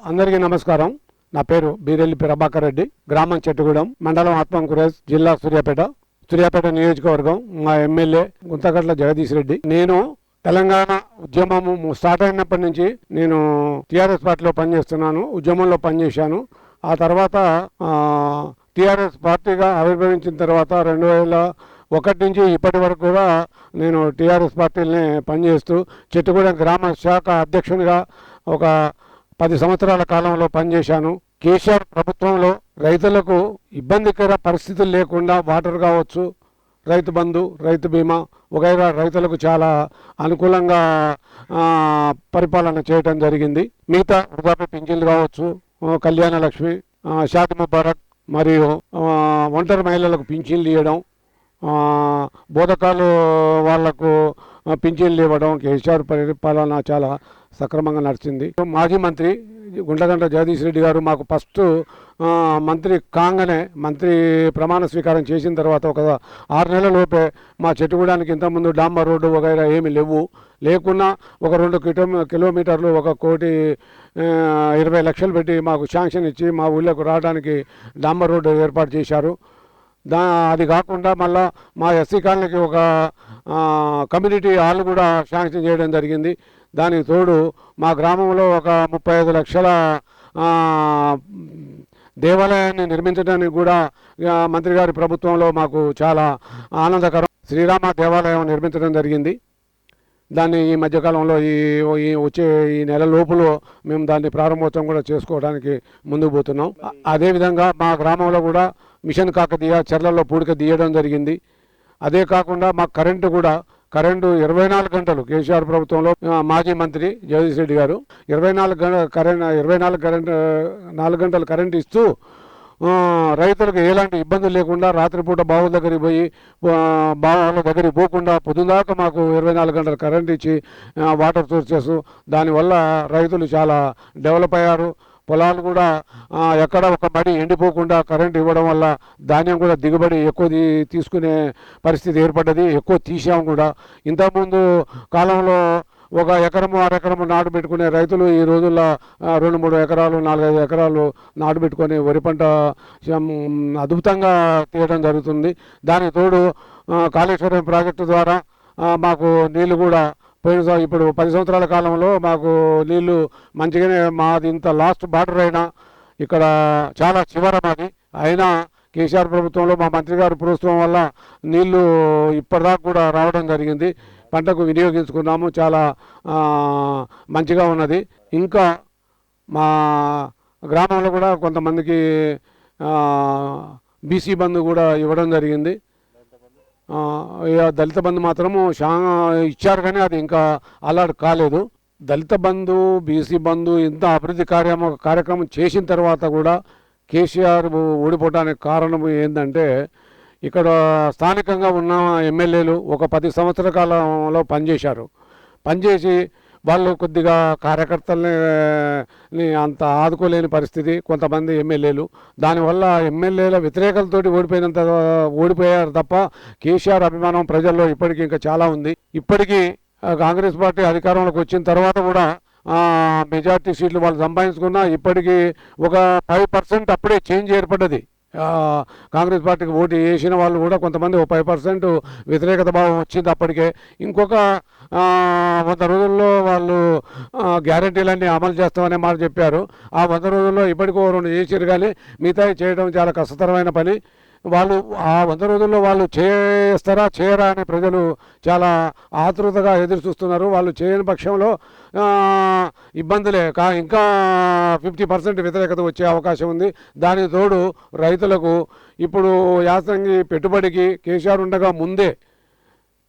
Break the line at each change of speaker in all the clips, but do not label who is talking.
అందరికీ నమస్కారం. నా పేరు బీరెల్లి ప్రభాకర్ రెడ్డి, గ్రామం చెట్టుగూడెం, మండలం ఆత్మకూరేజ్, జిల్లా సూర్యాపేట నియోజకవర్గం. మా ఎమ్మెల్యే గుంతగట్ల జగదీష్ రెడ్డి. నేను తెలంగాణ ఉద్యమం స్టార్ట్ అయినప్పటి నుంచి నేను టీఆర్ఎస్ పార్టీలో పనిచేస్తున్నాను, ఉద్యమంలో పనిచేశాను. ఆ తర్వాత టీఆర్ఎస్ పార్టీగా ఆవిర్భవించిన తర్వాత 2001 నుంచి ఇప్పటి వరకు కూడా నేను టీఆర్ఎస్ పార్టీని పనిచేస్తూ చెట్టుగూడెం గ్రామ శాఖ అధ్యక్షునిగా ఒక 10 సంవత్సరాల కాలంలో పనిచేశాను. కేసీఆర్ ప్రభుత్వంలో రైతులకు ఇబ్బందికర పరిస్థితులు లేకుండా వాటర్ కావచ్చు, రైతు బంధు, రైతు బీమా వగైరా రైతులకు చాలా అనుకూలంగా పరిపాలన చేయడం జరిగింది. మిగతా వృద్ధాప్య పింఛన్లు కావచ్చు, కళ్యాణ లక్ష్మి, షాది ముబారక్ మరియు ఒంటరి మహిళలకు పింఛన్లు ఇవ్వడం, బోధకాలు వాళ్లకు పింఛన్లు ఇవ్వడం కేసీఆర్ పరిపాలన చాలా సక్రమంగా నడిచింది. మాజీ మంత్రి గుంటగంట జగదీష్ రెడ్డి గారు మాకు ఫస్ట్ మంత్రి కాగానే, మంత్రి ప్రమాణ స్వీకారం చేసిన తర్వాత ఒక 6 నెలల లోపే మా చెట్టుగూడానికి ఇంతకుముందు డాంబర్ రోడ్డు వగైరా ఏమి లేకున్నా ఒక 2 కిలోమీటర్లు 1,20,00,000 పెట్టి మాకు శాంక్షన్ ఇచ్చి మా ఊళ్ళోకి రావడానికి డాంబర్ రోడ్డు ఏర్పాటు చేశారు. అది కాకుండా మళ్ళా మా ఎస్సీ కాలనీకి ఒక కమ్యూనిటీ హాల్ కూడా శాంక్షన్ చేయడం జరిగింది. దానికి తోడు మా గ్రామంలో ఒక 35 లక్షల దేవాలయాన్ని నిర్మించడానికి కూడా మంత్రి గారి ప్రభుత్వంలో మాకు చాలా ఆనందకరం. శ్రీరామ దేవాలయం నిర్మించడం జరిగింది. దాన్ని ఈ మధ్యకాలంలో వచ్చే ఈ నెల లోపులో మేము దాన్ని ప్రారంభోత్సవం కూడా చేసుకోవడానికి ముందుకు పోతున్నాం. అదేవిధంగా మా గ్రామంలో కూడా మిషన్ కాకతీయ చెర్లలో పూడిక తీయడం జరిగింది. అదే కాకుండా మా కరెంటు 24 గంటలు కేసీఆర్ ప్రభుత్వంలో మాజీ మంత్రి జగదీష్ రెడ్డి గారు 24 గంటలు కరెంటు ఇస్తూ రైతులకు ఎలాంటి ఇబ్బందులు లేకుండా రాత్రిపూట బావుల దగ్గరికి పోయి బావుల దగ్గరికి పోకుండా పొద్దుదాకా మాకు 24 గంటలు కరెంట్ ఇచ్చి వాటర్ సోర్సెస్, దానివల్ల రైతులు చాలా డెవలప్ అయ్యారు. పొలాలు కూడా ఎక్కడ ఒక మడి ఎండిపోకుండా కరెంట్ ఇవ్వడం వల్ల ధాన్యం కూడా దిగుబడి ఎక్కువ తీసుకునే పరిస్థితి ఏర్పడ్డది. ఎక్కువ తీసాము కూడా. ఇంతకుముందు కాలంలో 1 ఎకరము 1/2 ఎకరము నాటు పెట్టుకునే రైతులు ఈ రోజుల్లో 2-3 ఎకరాలు 4-5 ఎకరాలు నాటు పెట్టుకొని వరి పంట అద్భుతంగా తీయడం జరుగుతుంది. దానికి తోడు కాళేశ్వరం ప్రాజెక్టు ద్వారా మాకు నీళ్లు కూడా ఇప్పుడు 10 సంవత్సరాల కాలంలో మాకు నీళ్లు మంచిగానే, మాది ఇంత లాస్ట్ బార్డర్ అయినా ఇక్కడ చాలా చివర మాది అయినా కేసీఆర్ ప్రభుత్వంలో మా మంత్రి గారి ప్రోత్సాహం వల్ల నీళ్లు ఇప్పటిదాకా కూడా రావడం జరిగింది. పంటకు వినియోగించుకున్నాము. చాలా మంచిగా ఉన్నది. ఇంకా మా గ్రామంలో కూడా కొంతమందికి బీసీ బంధు కూడా ఇవ్వడం జరిగింది. దళిత బంధు మాత్రము ఇచ్చారు, కానీ అది ఇంకా అలాట్ కాలేదు. దళిత బంధు, బీసీ బంధు ఇంత అభివృద్ధి కార్యక్రమం చేసిన తర్వాత కూడా కేసీఆర్ ఓడిపోవడానికి కారణం ఏంటంటే, ఇక్కడ స్థానికంగా ఉన్న ఎమ్మెల్యేలు ఒక 10 సంవత్సరాల కాలంలో పనిచేసి వాళ్ళు కొద్దిగా కార్యకర్తల్ని అంత ఆదుకోలేని పరిస్థితి కొంతమంది ఎమ్మెల్యేలు. దానివల్ల ఎమ్మెల్యేల వ్యతిరేకలతోటి ఓడిపోయారు తప్ప కేసీఆర్ అభిమానం ప్రజల్లో ఇప్పటికీ ఇంకా చాలా ఉంది. ఇప్పటికీ కాంగ్రెస్ పార్టీ అధికారంలోకి వచ్చిన తర్వాత కూడా మెజార్టీ సీట్లు వాళ్ళు సంపాదించుకున్నా ఇప్పటికీ ఒక 5% అప్పుడే చేంజ్ ఏర్పడ్డది. కాంగ్రెస్ పార్టీకి ఓటు వేసిన వాళ్ళు కూడా కొంతమంది 5% వ్యతిరేకత భావం వచ్చింది అప్పటికే. ఇంకొక 100 రోజుల్లో వాళ్ళు గ్యారంటీలన్నీ అమలు చేస్తామనే మాట చెప్పారు. ఆ 100 రోజుల్లో ఇప్పటికో 2 చేసారు, కానీ మిగతా చేయడం చాలా కష్టతరమైన పని. వాళ్ళు ఆ 100 రోజుల్లో వాళ్ళు చేస్తారా చేయరా అని ప్రజలు చాలా ఆతృతగా ఎదురు చూస్తున్నారు. వాళ్ళు చేయని పక్షంలో ఇబ్బందులే ఇంకా 50% వ్యతిరేకత వచ్చే అవకాశం ఉంది. దానికి తోడు రైతులకు ఇప్పుడు యాసంగి పెట్టుబడికి కేసీఆర్ ఉండగా ముందే,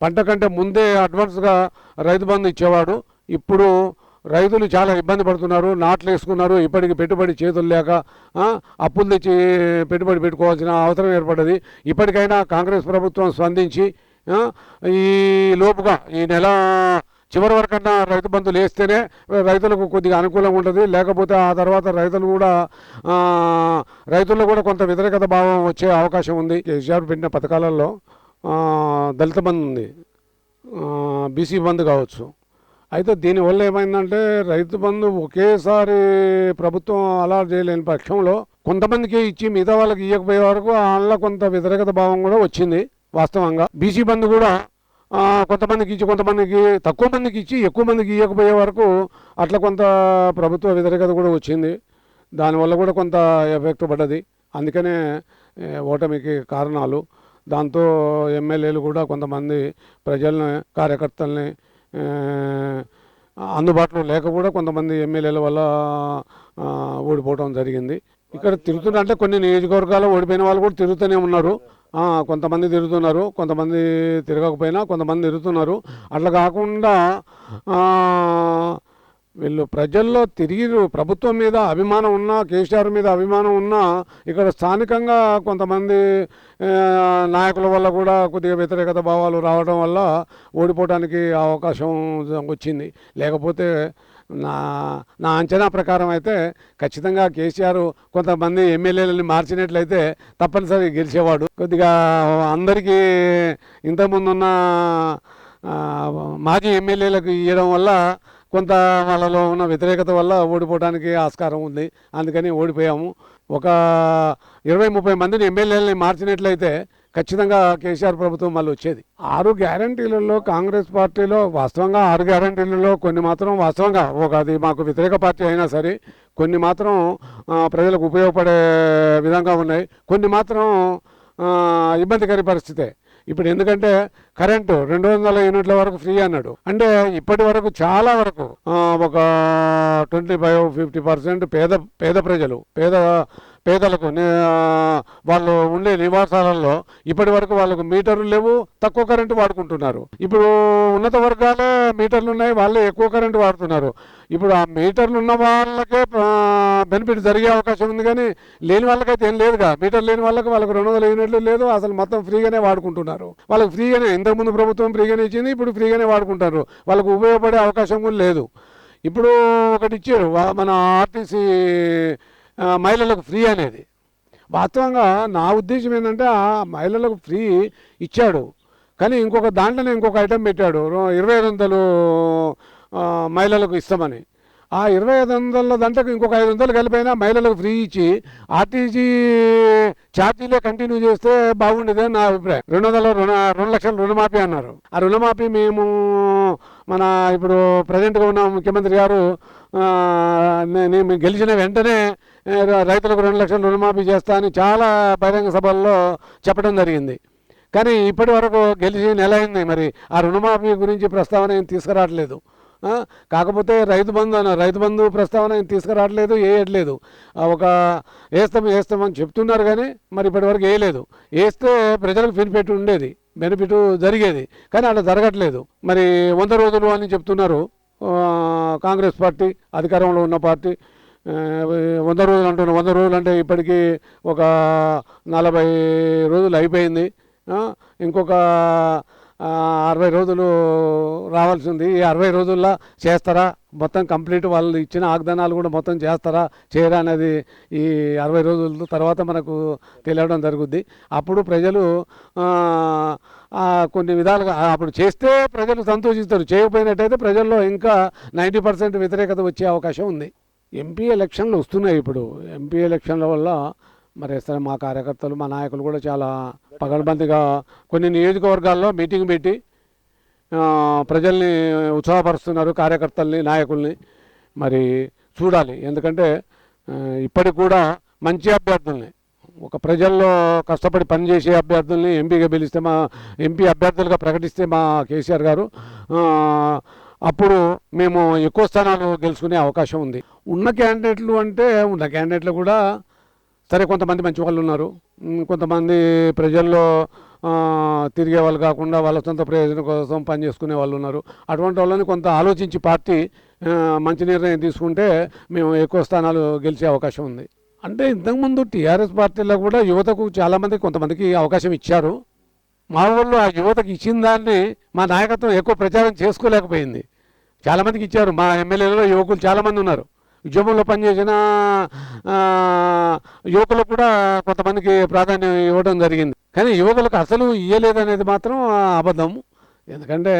పంట కంటే ముందే అడ్వాన్స్గా రైతు బంధు ఇచ్చేవాడు. ఇప్పుడు రైతులు చాలా ఇబ్బంది పడుతున్నారు. నాట్లు వేసుకున్నారు, ఇప్పటికి పెట్టుబడి చేతులు లేక అప్పులు తెచ్చి పెట్టుబడి పెట్టుకోవాల్సిన అవసరం ఏర్పడ్డది. ఇప్పటికైనా కాంగ్రెస్ ప్రభుత్వం స్పందించి ఈ లోపుగా ఈ నెల చివరి వరకన్నా రైతు బంధులు వేస్తేనే రైతులకు కొద్దిగా అనుకూలంగా ఉంటుంది. లేకపోతే ఆ తర్వాత రైతుల్లో కూడా కొంత వ్యతిరేకత భావం వచ్చే అవకాశం ఉంది. కేసీఆర్ పెట్టిన పథకాలలో దళిత బంధు ఉంది, బీసీ బంధు కావచ్చు, అయితే దీనివల్ల ఏమైందంటే రైతు బంధు ఒకేసారి ప్రభుత్వం అలా చేయలేని పక్షంలో కొంతమందికి ఇచ్చి మిగతా వాళ్ళకి ఇవ్వకపోయే వరకు అందులో కొంత వ్యతిరేకత భావం కూడా వచ్చింది. వాస్తవంగా బీసీ బంధు కూడా కొంతమందికి ఇచ్చి కొంతమందికి తక్కువ మందికి ఇచ్చి ఎక్కువ మందికి ఇవ్వకపోయే వరకు అట్లా కొంత ప్రభుత్వ వ్యతిరేకత కూడా వచ్చింది. దానివల్ల కూడా కొంత ఎఫెక్ట్ పడ్డది. అందుకనే ఓటమికి కారణాలు. దాంతో ఎమ్మెల్యేలు కూడా కొంతమంది ప్రజల్ని కార్యకర్తల్ని అందుబాటులో లేక కూడా కొంతమంది ఎమ్మెల్యేల వల్ల ఓడిపోవడం జరిగింది. ఇక్కడ తిరుగుతున్నా అంటే కొన్ని నియోజకవర్గాల్లో ఓడిపోయిన వాళ్ళు కూడా తిరుగుతూనే ఉన్నారు. కొంతమంది తిరుగుతున్నారు, కొంతమంది తిరగకపోయినా కొంతమంది తిరుగుతున్నారు. అట్లా కాకుండా వీళ్ళు ప్రజల్లో తిరిగిరు. ప్రభుత్వం మీద అభిమానం ఉన్నా, కేసీఆర్ మీద అభిమానం ఉన్నా ఇక్కడ స్థానికంగా కొంతమంది నాయకుల వల్ల కూడా కొద్దిగా వ్యతిరేకత భావాలు రావడం వల్ల ఓడిపోవడానికి అవకాశం వచ్చింది. లేకపోతే నా అంచనా ప్రకారం అయితే ఖచ్చితంగా కేసీఆర్ కొంతమంది ఎమ్మెల్యేలని మార్చినట్లయితే తప్పనిసరిగా గెలిచేవాడు. కొద్దిగా అందరికీ ఇంతకుముందున్న మాజీ ఎమ్మెల్యేలకు ఇవ్వడం వల్ల కొంత వాళ్ళలో ఉన్న వ్యతిరేకత వల్ల ఓడిపోవడానికి ఆస్కారం ఉంది. అందుకని ఓడిపోయాము. ఒక 20-30 మందిని ఎమ్మెల్యేలని మార్చినట్లయితే ఖచ్చితంగా కేసీఆర్ ప్రభుత్వం మళ్ళీ వచ్చేది. 6 గ్యారంటీలలో కాంగ్రెస్ పార్టీలో వాస్తవంగా 6 గ్యారంటీలలో కొన్ని మాత్రం వాస్తవంగా అది మాకు వ్యతిరేక పార్టీ అయినా సరే కొన్ని మాత్రం ప్రజలకు ఉపయోగపడే విధంగా ఉన్నాయి. కొన్ని మాత్రం ఇబ్బందికర పరిస్థితే. ఇప్పుడు ఎందుకంటే కరెంటు 200 యూనిట్ల వరకు ఫ్రీ అన్నాడు. అంటే ఇప్పటి వరకు చాలా వరకు ఒక 25-50% పేద ప్రజలు పేదలకు వాళ్ళు ఉండే నివాసాలలో ఇప్పటి వరకు వాళ్ళకు మీటర్లు లేవు, తక్కువ కరెంటు వాడుకుంటున్నారు. ఇప్పుడు ఉన్నత వర్గాలే మీటర్లు ఉన్నాయి, వాళ్ళే ఎక్కువ కరెంటు వాడుతున్నారు. ఇప్పుడు ఆ మీటర్లు ఉన్న వాళ్ళకే బెనిఫిట్ జరిగే అవకాశం ఉంది, కానీ లేని వాళ్ళకైతే ఏం లేదుగా. మీటర్ లేని వాళ్ళకి 200 యూనిట్లు లేదు, అసలు మొత్తం ఫ్రీగానే వాడుకుంటున్నారు. వాళ్ళకి ఫ్రీగానే, ఇంతకుముందు ప్రభుత్వం ఫ్రీగానే ఇచ్చింది, ఇప్పుడు ఫ్రీగానే వాడుకుంటారు. వాళ్ళకు ఉపయోగపడే అవకాశం కూడా లేదు. ఇప్పుడు ఒకటి ఇచ్చారు మన ఆర్టీసీ మహిళలకు ఫ్రీ అనేది. వాస్తవంగా నా ఉద్దేశం ఏంటంటే ఆ మహిళలకు ఫ్రీ ఇచ్చాడు, కానీ ఇంకొక దాంట్లోనే ఇంకొక ఐటెం పెట్టాడు 2500 మహిళలకు ఇస్తామని. ఆ 2500 దాంట్లోకి ఇంకొక 500 కలిపైనా మహిళలకు ఫ్రీ ఇచ్చి ఆర్టీసీ ఛార్జీలే కంటిన్యూ చేస్తే బాగుండేది నా అభిప్రాయం. 2 లక్షల రుణమాఫీ అన్నారు. ఆ రుణమాఫీ మేము మన ఇప్పుడు ప్రజెంట్గా ఉన్న ముఖ్యమంత్రి గారు నేను గెలిచిన వెంటనే రైతులకు 2 లక్షల రుణమాఫీ చేస్తా అని చాలా బహిరంగ సభల్లో చెప్పడం జరిగింది. కానీ ఇప్పటి వరకు గెలిచి నెల అయింది, మరి ఆ రుణమాఫీ గురించి ప్రస్తావన ఏం తీసుకురావట్లేదు. కాకపోతే రైతు బంధు ప్రస్తావన ఏం తీసుకురావట్లేదు, వేయట్లేదు. ఒక వేస్తామని చెప్తున్నారు, కానీ మరి ఇప్పటివరకు వేయలేదు. వేస్తే ప్రజలకు బెనిఫిట్ జరిగేది, కానీ అలా జరగట్లేదు. మరి 100 రోజులు అని చెప్తున్నారు కాంగ్రెస్ పార్టీ, అధికారంలో ఉన్న పార్టీ. 100 రోజులు అంటున్నారు. 100 రోజులు అంటే ఇప్పటికీ ఒక 40 రోజులు అయిపోయింది. ఇంకొక 60 రోజులు రావాల్సింది. ఈ 60 రోజుల్లో చేస్తారా, మొత్తం కంప్లీట్ వాళ్ళు ఇచ్చిన వాగ్దానాలు కూడా మొత్తం చేస్తారా చేయరా అనేది ఈ 60 రోజుల తర్వాత మనకు తెలియడం జరుగుద్ది. అప్పుడు ప్రజలు కొన్ని విధాలుగా అప్పుడు చేస్తే ప్రజలు సంతోషిస్తారు, చేయకపోయినట్టయితే ప్రజల్లో ఇంకా 90% వ్యతిరేకత వచ్చే అవకాశం ఉంది. ఎంపీ ఎలక్షన్లు వస్తున్నాయి. ఇప్పుడు ఎంపీ ఎలక్షన్ల వల్ల మరి మా కార్యకర్తలు, మా నాయకులు కూడా చాలా పగడ్బందీగా కొన్ని నియోజకవర్గాల్లో మీటింగ్ పెట్టి ప్రజల్ని ఉత్సాహపరుస్తున్నారు, కార్యకర్తల్ని, నాయకుల్ని. మరి చూడాలి, ఎందుకంటే ఇప్పటికి కూడా మంచి అభ్యర్థుల్ని, ఒక ప్రజల్లో కష్టపడి పనిచేసే అభ్యర్థుల్ని ఎంపీగా పిలిస్తే, ఎంపీ అభ్యర్థులుగా ప్రకటిస్తే మా కేసీఆర్ గారు, అప్పుడు మేము ఎక్కువ స్థానాలు గెలుచుకునే అవకాశం ఉంది. ఉన్న క్యాండిడేట్లు కూడా సరే, కొంతమంది మంచి వాళ్ళు ఉన్నారు, కొంతమంది ప్రజల్లో తిరిగే వాళ్ళు కాకుండా వాళ్ళ సొంత ప్రయోజనం కోసం పనిచేసుకునే వాళ్ళు ఉన్నారు. అటువంటి వాళ్ళని కొంత ఆలోచించి పార్టీ మంచి నిర్ణయం తీసుకుంటే మేము ఎక్కువ స్థానాలు గెలిచే అవకాశం ఉంది. అంటే ఇంతకుముందు టీఆర్ఎస్ పార్టీలో కూడా యువతకు చాలామంది కొంతమందికి అవకాశం ఇచ్చారు. మా వాళ్ళు ఆ యువతకు ఇచ్చిన దాన్ని మా నాయకత్వం ఎక్కువ ప్రచారం చేసుకోలేకపోయింది. చాలామందికి ఇచ్చారు. మా ఎమ్మెల్యేలలో యువకులు చాలామంది ఉన్నారు. ఉద్యమంలో పనిచేసిన యువకులకు కూడా కొంతమందికి ప్రాధాన్యం ఇవ్వడం జరిగింది. కానీ యువకులకు అసలు ఇవ్వలేదనేది మాత్రం అబద్ధం. ఎందుకంటే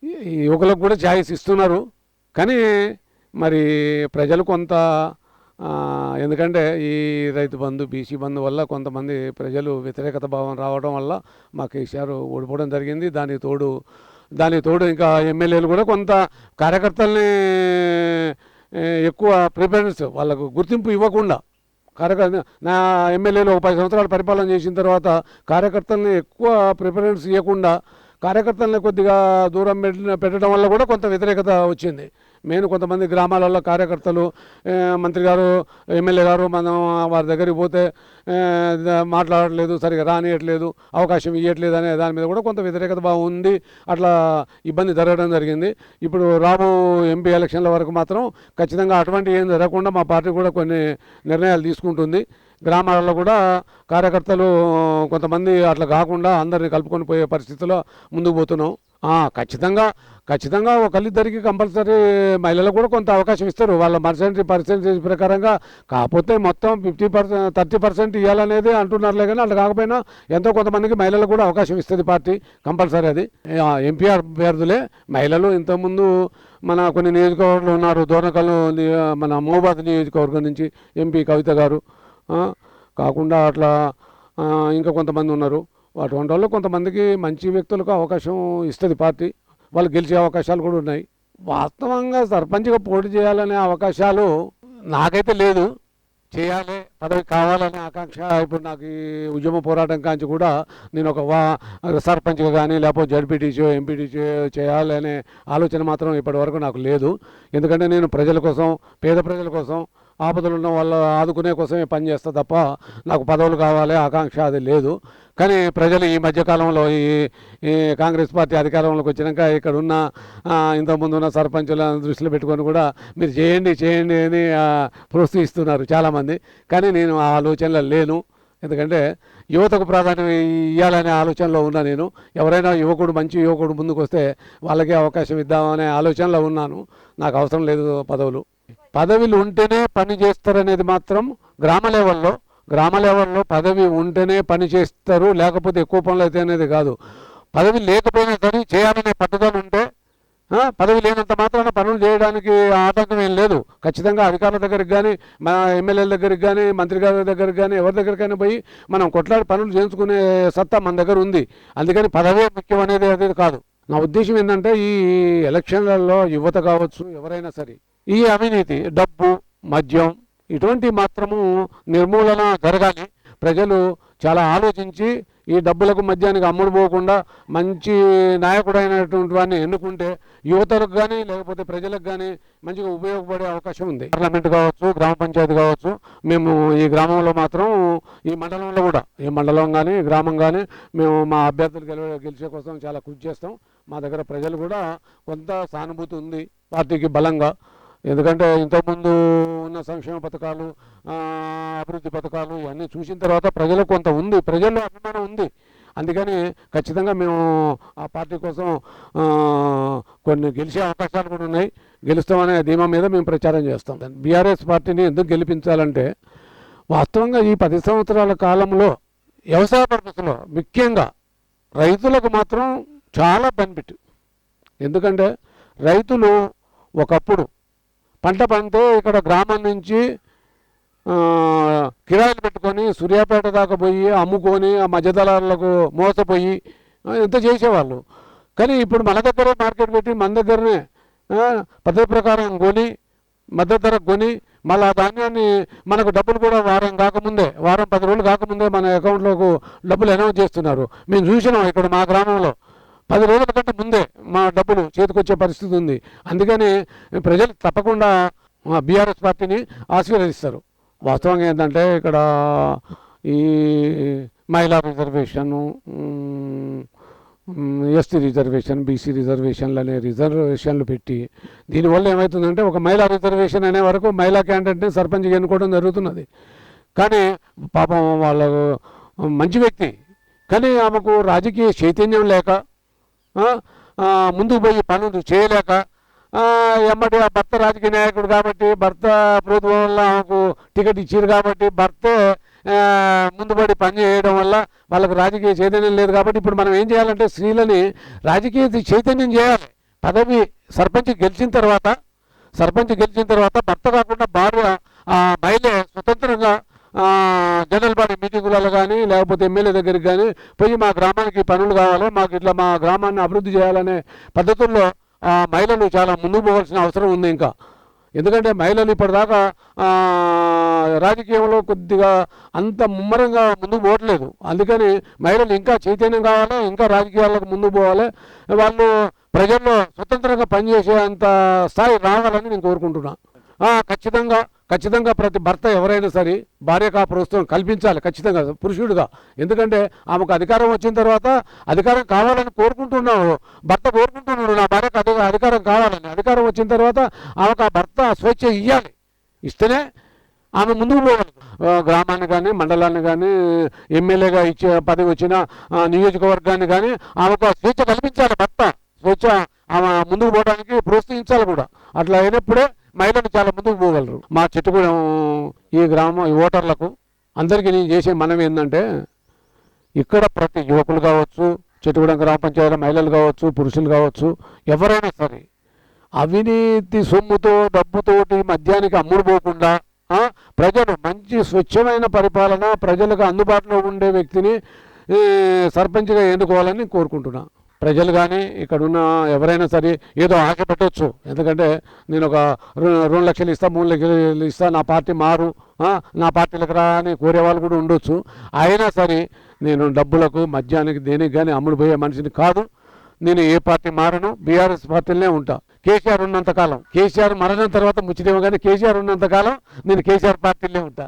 ఈ యువకులకు కూడా ఛాయిస్ ఇస్తున్నారు. కానీ మరి ప్రజలు కొంత ఎందుకంటే ఈ రైతు బంధు బీసీ బంధు వల్ల కొంతమంది ప్రజలు వ్యతిరేకత భావం రావడం వల్ల మా కేసీఆర్ ఓడిపోవడం జరిగింది. దానికి తోడు ఇంకా ఎమ్మెల్యేలు కూడా కొంత కార్యకర్తల్ని ఎక్కువ ప్రిఫరెన్స్ వాళ్ళకు గుర్తింపు ఇవ్వకుండా నా ఎమ్మెల్యేలు ఒక 10 సంవత్సరాలు పరిపాలన చేసిన తర్వాత కార్యకర్తల్ని ఎక్కువ ప్రిఫరెన్స్ ఇవ్వకుండా కార్యకర్తల్ని కొద్దిగా దూరం పెట్టడం వల్ల కూడా కొంత వ్యతిరేకత వచ్చింది. మెయిన్ కొంతమంది గ్రామాలలో కార్యకర్తలు మంత్రి గారు ఎమ్మెల్యే గారు మనం వారి దగ్గరికి పోతే మాట్లాడట్లేదు, సరిగా రానియట్లేదు, అవకాశం ఇవ్వట్లేదు అనే దాని మీద కూడా కొంత వ్యతిరేకత భావం ఉంది. అట్లా ఇబ్బంది జరగడం జరిగింది. ఇప్పుడు రాబో ఎంపీ ఎలక్షన్ల వరకు మాత్రం ఖచ్చితంగా అటువంటి ఏం జరగకుండా మా పార్టీ కూడా కొన్ని నిర్ణయాలు తీసుకుంటుంది. గ్రామాలలో కూడా కార్యకర్తలు కొంతమంది అట్లా కాకుండా అందరినీ కలుపుకొని పోయే పరిస్థితిలో ముందుకు పోతున్నాం. ఖచ్చితంగా ఒకళ్ళిద్దరికి కంపల్సరీ మహిళలకు కూడా కొంత అవకాశం ఇస్తారు వాళ్ళ పర్సెంటేజ్ ప్రకారంగా. కాకపోతే మొత్తం 50%, 30% ఇవ్వాలనేది అంటున్నారులే, కానీ అట్లా కాకపోయినా ఎంతో కొంతమందికి మహిళలకు కూడా అవకాశం ఇస్తుంది పార్టీ కంపల్సరీ. అది ఎంపీ అభ్యర్థులే మహిళలు. ఇంతకుముందు మన కొన్ని నియోజకవర్గాలు ఉన్నారు, దోర్నకల్ మన మహబూబాద్ నియోజకవర్గం నుంచి ఎంపీ కవిత గారు కాకుండా అట్లా ఇంకా కొంతమంది ఉన్నారు. అటువంటి వాళ్ళు కొంతమందికి మంచి వ్యక్తులకు అవకాశం ఇస్తుంది పార్టీ, వాళ్ళు గెలిచే అవకాశాలు కూడా ఉన్నాయి. వాస్తవంగా సర్పంచ్గా పోటీ చేయాలనే అవకాశాలు నాకైతే లేదు. చేయాలి, పదవి కావాలనే ఆకాంక్ష ఇప్పుడు నాకు ఈ ఉద్యమ పోరాటం కాంచి కూడా నేను ఒక సర్పంచ్గా కానీ లేకపోతే జడ్పీటీసీ ఎంపీటీసీ చేయాలనే ఆలోచన మాత్రం ఇప్పటివరకు నాకు లేదు. ఎందుకంటే నేను ప్రజల కోసం, పేద ప్రజల కోసం, ఆపదలు ఉన్న వాళ్ళు ఆదుకునే కోసమే పనిచేస్తా తప్ప నాకు పదవులు కావాలి ఆకాంక్ష అది లేదు. కానీ ప్రజలు ఈ మధ్యకాలంలో ఈ కాంగ్రెస్ పార్టీ అధికారంలోకి వచ్చినాక ఇక్కడ ఉన్న ఇంతకుముందు ఉన్న సర్పంచులను దృష్టిలో పెట్టుకొని కూడా మీరు చేయండి అని ప్రోత్సహిస్తున్నారు చాలామంది. కానీ నేను ఆ ఆలోచనలో లేను. ఎందుకంటే యువతకు ప్రాధాన్యం ఇవ్వాలనే ఆలోచనలో ఉన్నా నేను. ఎవరైనా మంచి యువకుడు ముందుకు వస్తే వాళ్ళకే అవకాశం ఇద్దామనే ఆలోచనలో ఉన్నాను. నాకు అవసరం లేదు పదవులు ఉంటేనే పని చేస్తారనేది మాత్రం గ్రామ లెవెల్లో పదవి ఉంటేనే పని చేస్తారు, లేకపోతే ఎక్కువ పనులు అయితే అనేది కాదు. పదవి లేకపోయినా కానీ చేయాలనే పట్టుదల ఉంటే, పదవి లేనంత మాత్రాన పనులు చేయడానికి ఆటంకం ఏం లేదు. ఖచ్చితంగా అధికారుల దగ్గరికి కానీ, మన ఎమ్మెల్యేల దగ్గరికి కానీ, మంత్రి గారి దగ్గరికి కానీ, ఎవరి దగ్గరికైనా పోయి మనం కొట్లాడి పనులు చేయించుకునే సత్తా మన దగ్గర ఉంది. అందుకని పదవే ముఖ్యం అనేది కాదు. నా ఉద్దేశం ఏంటంటే ఈ ఎలక్షన్లలో యువత కావచ్చు, ఎవరైనా సరే ఈ అవినీతి, డబ్బు, మద్యం ఇటువంటి మాత్రము నిర్మూలన జరగాలి. ప్రజలు చాలా ఆలోచించి ఈ డబ్బులకు మద్యానికి అమ్ముడు పోకుండా మంచి నాయకుడైనటువంటి వాడిని ఎన్నుకుంటే యువతలకు కానీ లేకపోతే ప్రజలకు కానీ మంచిగా ఉపయోగపడే అవకాశం ఉంది. పార్లమెంట్ కావచ్చు, గ్రామ పంచాయతీ కావచ్చు, మేము ఈ గ్రామంలో మాత్రం ఈ మండలంలో కూడా ఈ మండలం కానీ గ్రామం కానీ మేము మా అభ్యర్థులు గెలిచే కోసం చాలా కృషి చేస్తాం. మా దగ్గర ప్రజలు కూడా కొంత సానుభూతి ఉంది పార్టీకి బలంగా. ఎందుకంటే ఇంతకుముందు ఉన్న సంక్షేమ పథకాలు, అభివృద్ధి పథకాలు ఇవన్నీ చూసిన తర్వాత ప్రజలకు కొంత ఉంది, ప్రజల్లో అభిమానం ఉంది. అందుకని ఖచ్చితంగా మేము ఆ పార్టీ కోసం కొన్ని గెలిచే అవకాశాలు కూడా ఉన్నాయి. గెలుస్తామనే ధీమా మీద మేము ప్రచారం చేస్తాం. బీఆర్ఎస్ పార్టీని ఎందుకు గెలిపించాలంటే వాస్తవంగా ఈ 10 సంవత్సరాల కాలంలో వ్యవసాయ పద్ధతిలో ముఖ్యంగా రైతులకు మాత్రం చాలా బెనిఫిట్. ఎందుకంటే రైతులు ఒకప్పుడు పంట పండితే ఇక్కడ గ్రామం నుంచి కిరాయిలు పెట్టుకొని సూర్యాపేట దాకా పోయి అమ్ముకొని ఆ మధ్యదళారులకు మోసపోయి ఇంత చేసేవాళ్ళు. కానీ ఇప్పుడు మన దగ్గరే మార్కెట్ పెట్టి మన దగ్గరనే పద్ధతి ప్రకారం కొని మద్దతు ధరకు కొని మళ్ళీ ఆ ధాన్యాన్ని మనకు డబ్బులు కూడా వారం 10 రోజులు కాకముందే మన అకౌంట్లోకి డబ్బులు అనౌన్స్ చేస్తున్నారు. మేము చూసినాం ఇక్కడ మా గ్రామంలో 10 రోజుల కంటే ముందే మా డబ్బులు చేతికొచ్చే పరిస్థితి ఉంది. అందుకని ప్రజలు తప్పకుండా బీఆర్ఎస్ పార్టీని ఆశీర్వదిస్తారు. వాస్తవంగా ఏంటంటే ఇక్కడ ఈ మహిళా రిజర్వేషను, ఎస్టీ రిజర్వేషన్, బీసీ రిజర్వేషన్లు అనే రిజర్వేషన్లు పెట్టి దీనివల్ల ఏమవుతుందంటే ఒక మహిళా రిజర్వేషన్ అనే వరకు మహిళా క్యాండిడేట్ని సర్పంచ్గా ఎన్నుకోవడం జరుగుతున్నది. కానీ పాపం వాళ్ళకు మంచి వ్యక్తి, కానీ ఆమెకు రాజకీయ చైతన్యం లేక ముందుకు పోయి పనులు చేయలేక ఎమ్మటి ఆ భర్త రాజకీయ నాయకుడు కాబట్టి, భర్త ప్రభుత్వం వల్ల ఆమెకు టికెట్ ఇచ్చారు కాబట్టి భర్తే ముందుపడి పని చేయడం వల్ల వాళ్ళకు రాజకీయ చైతన్యం లేదు. కాబట్టి ఇప్పుడు మనం ఏం చేయాలంటే స్త్రీలని రాజకీయ చైతన్యం చేయాలి. పదవి సర్పంచ్ గెలిచిన తర్వాత భర్త కాకుండా భార్య మహిళ స్వతంత్రంగా జనరల్ బాడీ మీటింగులలో కానీ లేకపోతే ఎమ్మెల్యే దగ్గరికి కానీ పోయి మా గ్రామానికి పనులు కావాలి, మాకు ఇట్లా మా గ్రామాన్ని అభివృద్ధి చేయాలనే పద్ధతుల్లో మహిళలు చాలా ముందుకు పోవాల్సిన అవసరం ఉంది. ఇంకా ఎందుకంటే మహిళలు ఇప్పటిదాకా రాజకీయంలో కొద్దిగా అంత ముమ్మరంగా ముందుకు పోవట్లేదు. అందుకని మహిళలు ఇంకా చైతన్యం కావాలి, ఇంకా రాజకీయాలకు ముందుకు పోవాలి, వాళ్ళు ప్రజల్లో స్వతంత్రంగా పనిచేసే అంత స్థాయి రావాలని నేను కోరుకుంటున్నాను. ఖచ్చితంగా ప్రతి భర్త ఎవరైనా సరే భార్యకు ఆ ప్రోత్సాహం కల్పించాలి ఖచ్చితంగా పురుషుడిగా. ఎందుకంటే ఆమెకు అధికారం వచ్చిన తర్వాత అధికారం కావాలని కోరుకుంటున్నావు, భర్త కోరుకుంటున్నాడు నా భార్యకు అధికారం కావాలని. అధికారం వచ్చిన తర్వాత ఆమెకు ఆ భర్త స్వేచ్ఛ ఇవ్వాలి, ఇస్తేనే ఆమె ముందుకు పోవాలి. గ్రామాన్ని కానీ మండలాన్ని కానీ ఎమ్మెల్యేగా ఇచ్చే పదవి వచ్చిన నియోజకవర్గాన్ని కానీ ఆమెకు స్వేచ్ఛ కల్పించాలి. భర్త స్వేచ్ఛ ఆమె ముందుకు పోవడానికి ప్రోత్సహించాలి కూడా. అట్లా అయినప్పుడే మహిళలు చాలా ముందుకు పోగలరు. మా చెట్టుగూడెం ఈ ఓటర్లకు అందరికీ నేను చేసే మనవి ఏంటంటే, ఇక్కడ ప్రతి యువకులు కావచ్చు, చెట్టుగూడెం గ్రామ పంచాయతీ మహిళలు కావచ్చు, పురుషులు కావచ్చు, ఎవరైనా సరే అవినీతి సొమ్ముతో డబ్బుతోటి మద్యానికి అమ్ముడు పోకుండా ప్రజలు మంచి స్వచ్ఛమైన పరిపాలన, ప్రజలకు అందుబాటులో ఉండే వ్యక్తిని సర్పంచ్గా ఎన్నుకోవాలని కోరుకుంటున్నా. ప్రజలు కానీ ఇక్కడున్న ఎవరైనా సరే ఏదో ఆశ పెట్టవచ్చు. ఎందుకంటే నేను ఒక 2 లక్షలు ఇస్తా, 3 లక్షలు ఇస్తా, నా పార్టీ మారు, నా పార్టీలకు రా అని కోరే వాళ్ళు కూడా ఉండొచ్చు. అయినా సరే నేను డబ్బులకు మద్యానికి దేనికి కానీ అమ్ముడుపోయే మనిషిని కాదు. నేను ఏ పార్టీ మారను, బీఆర్ఎస్ పార్టీలోనే ఉంటా. కేసీఆర్ ఉన్నంతకాలం, కేసీఆర్ మరణం తర్వాత ముచ్చిదేమో కానీ కేసీఆర్ ఉన్నంతకాలం నేను కేసీఆర్ పార్టీలోనే ఉంటా.